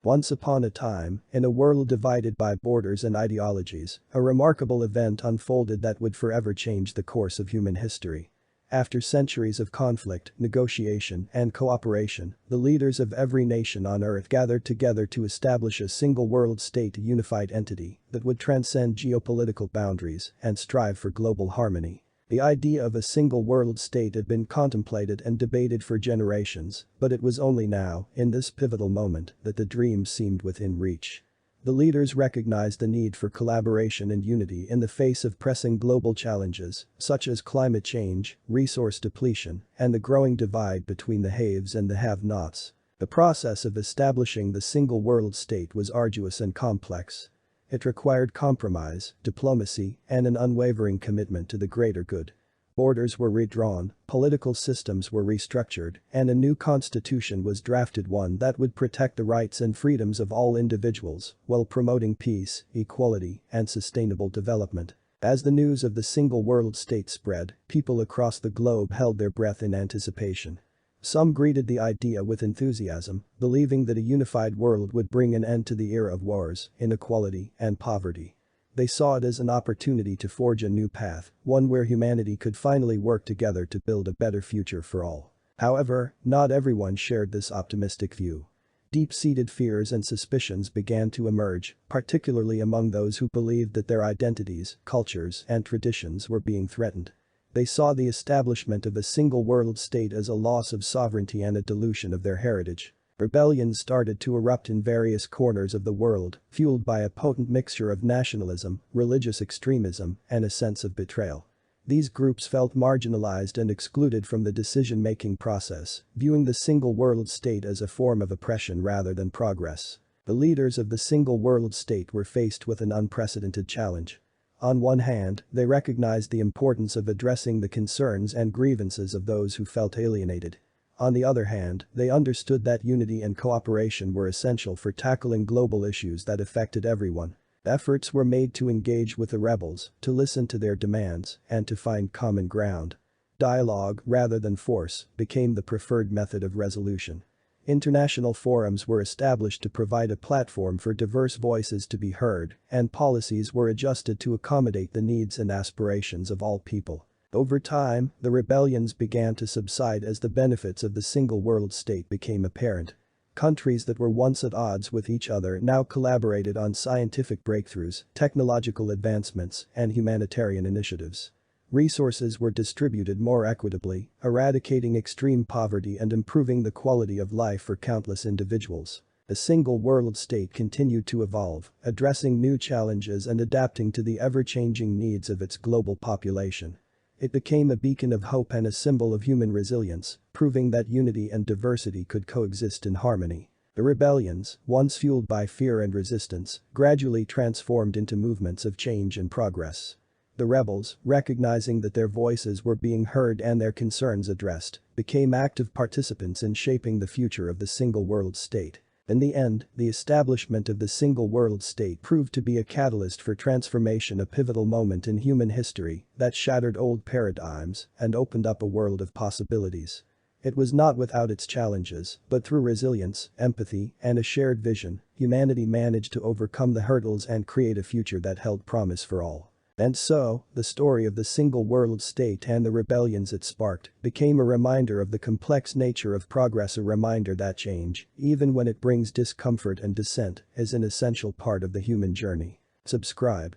Once upon a time, in a world divided by borders and ideologies, a remarkable event unfolded that would forever change the course of human history. After centuries of conflict, negotiation, and cooperation, the leaders of every nation on Earth gathered together to establish a single world state, a unified entity that would transcend geopolitical boundaries and strive for global harmony. The idea of a single world state had been contemplated and debated for generations, but it was only now, in this pivotal moment, that the dream seemed within reach. The leaders recognized the need for collaboration and unity in the face of pressing global challenges, such as climate change, resource depletion, and the growing divide between the haves and the have-nots. The process of establishing the single world state was arduous and complex. It required compromise, diplomacy, and an unwavering commitment to the greater good. Borders were redrawn, political systems were restructured, and a new constitution was drafted, one that would protect the rights and freedoms of all individuals while promoting peace, equality, and sustainable development. As the news of the single world state spread, people across the globe held their breath in anticipation. Some greeted the idea with enthusiasm, believing that a unified world would bring an end to the era of wars, inequality, and poverty. They saw it as an opportunity to forge a new path, one where humanity could finally work together to build a better future for all. However, not everyone shared this optimistic view. Deep-seated fears and suspicions began to emerge, particularly among those who believed that their identities, cultures, and traditions were being threatened. They saw the establishment of a single world state as a loss of sovereignty and a dilution of their heritage. Rebellions started to erupt in various corners of the world, fueled by a potent mixture of nationalism, religious extremism, and a sense of betrayal. These groups felt marginalized and excluded from the decision-making process, viewing the single world state as a form of oppression rather than progress. The leaders of the single world state were faced with an unprecedented challenge. On one hand, they recognized the importance of addressing the concerns and grievances of those who felt alienated. On the other hand, they understood that unity and cooperation were essential for tackling global issues that affected everyone. Efforts were made to engage with the rebels, to listen to their demands, and to find common ground. Dialogue, rather than force, became the preferred method of resolution. International forums were established to provide a platform for diverse voices to be heard, and policies were adjusted to accommodate the needs and aspirations of all people. Over time, the rebellions began to subside as the benefits of the single world state became apparent. Countries that were once at odds with each other now collaborated on scientific breakthroughs, technological advancements, and humanitarian initiatives. Resources were distributed more equitably, eradicating extreme poverty and improving the quality of life for countless individuals. The single world state continued to evolve, addressing new challenges and adapting to the ever-changing needs of its global population. It became a beacon of hope and a symbol of human resilience, proving that unity and diversity could coexist in harmony. The rebellions, once fueled by fear and resistance, gradually transformed into movements of change and progress. The rebels, recognizing that their voices were being heard and their concerns addressed, became active participants in shaping the future of the single world state. In the end, the establishment of the single world state proved to be a catalyst for transformation, a pivotal moment in human history that shattered old paradigms and opened up a world of possibilities. It was not without its challenges, but through resilience, empathy, and a shared vision, humanity managed to overcome the hurdles and create a future that held promise for all. And so, the story of the single world state and the rebellions it sparked became a reminder of the complex nature of progress, a reminder that change, even when it brings discomfort and dissent, is an essential part of the human journey. Subscribe.